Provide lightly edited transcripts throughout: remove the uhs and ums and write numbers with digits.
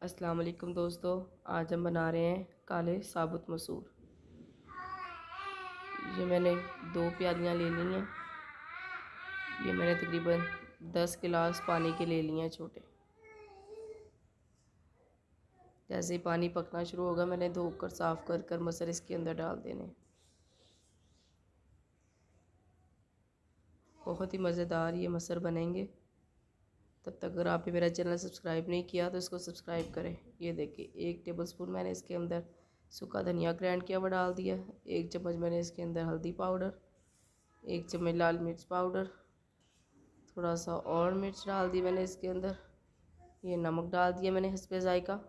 अस्सलाम वालेकुम दोस्तों, आज हम बना रहे हैं काले साबुत मसूर। ये मैंने 2 प्यालियाँ ले ली हैं। ये मैंने तकरीबन 10 गिलास पानी के ले लिए हैं छोटे। जैसे ही पानी पकना शुरू होगा मैंने धोकर साफ़ कर मसर इसके अंदर डाल देने। बहुत ही मज़ेदार ये मसर बनेंगे। तब तक अगर आपने मेरा चैनल सब्सक्राइब नहीं किया तो इसको सब्सक्राइब करें। ये देखिए 1 टेबलस्पून मैंने इसके अंदर सूखा धनिया ग्राइंड किया हुआ डाल दिया। 1 चम्मच मैंने इसके अंदर हल्दी पाउडर, 1 चम्मच लाल मिर्च पाउडर, थोड़ा सा और मिर्च डाल दी मैंने इसके अंदर। ये नमक डाल दिया मैंने हस्बे ज़ायका।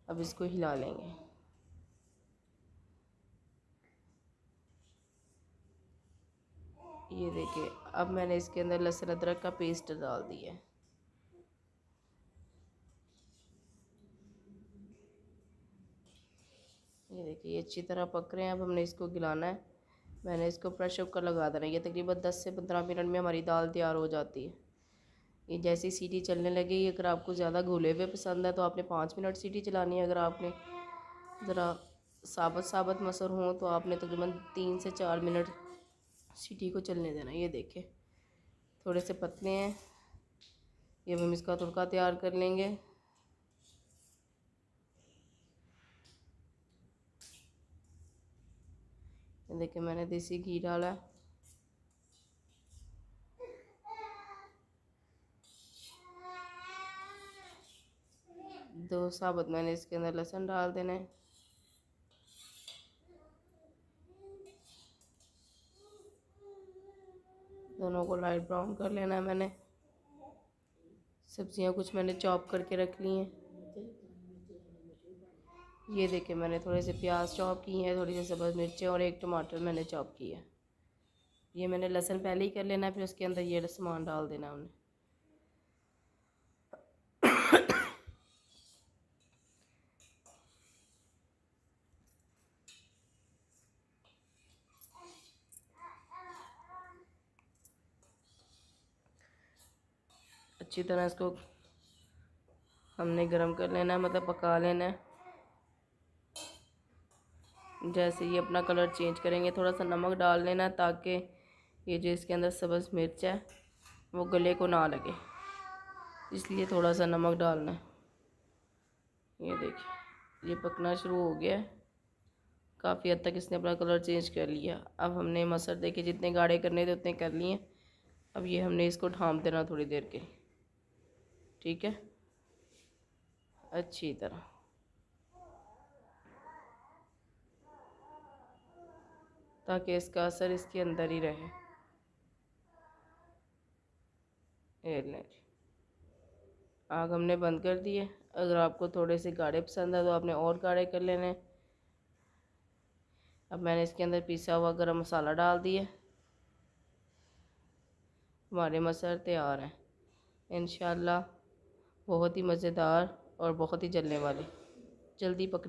अब इसको हिला लेंगे। ये देखिए अब मैंने इसके अंदर लहसुन अदरक का पेस्ट डाल दिया है। ये देखिए ये अच्छी तरह पक रहे हैं। अब हमने इसको गिलाना है। मैंने इसको प्रेशर कुकर लगा देना है। ये तकरीबन 10 से 15 मिनट में हमारी दाल तैयार हो जाती है। ये जैसी सीटी चलने लगेगी, अगर आपको ज़्यादा घुले हुए पसंद है तो आपने 5 मिनट सीटी चलानी है। अगर आपने ज़रा साबुत साबुत मसर हो तो आपने तकरीबन 3 से 4 मिनट सीटी को चलने देना। ये देखें थोड़े से पतले हैं। ये हम इसका तड़का तैयार कर लेंगे। ये देखिए मैंने देसी घी डाला है। दो साबुत मैंने इसके अंदर लहसुन डाल देना है। दोनों को लाइट ब्राउन कर लेना है मैंने। सब्जियां कुछ मैंने चॉप करके रख ली हैं। ये देखिए मैंने थोड़े से प्याज चॉप किए हैं, थोड़ी सी सब्ज़ मिर्चें और 1 टमाटर मैंने चॉप किया है। ये मैंने लहसुन पहले ही कर लेना है, फिर उसके अंदर ये सामान डाल देना हमने। अच्छी तरह इसको हमने गरम कर लेना है, मतलब पका लेना है। जैसे ये अपना कलर चेंज करेंगे थोड़ा सा नमक डाल लेना ताकि ये जो इसके अंदर सब्ज़ मिर्च है वो गले को ना लगे, इसलिए थोड़ा सा नमक डालना है। ये देखिए ये पकना शुरू हो गया है। काफ़ी हद तक इसने अपना कलर चेंज कर लिया। अब हमने मसर देखिए जितने गाढ़े करने थे उतने कर लिए। अब ये हमने इसको ढाँप देना थोड़ी देर के, ठीक है, अच्छी तरह। ताकि इसका असर इसके अंदर ही रहे। आग हमने बंद कर दी है। अगर आपको थोड़े से गाढ़े पसंद है तो आपने और गाढ़े कर लेने। अब मैंने इसके अंदर पिसा हुआ गरम मसाला डाल दिया। हमारे मसर तैयार हैं इंशाल्लाह। बहुत ही मज़ेदार और बहुत ही जलने वाले, जल्दी पक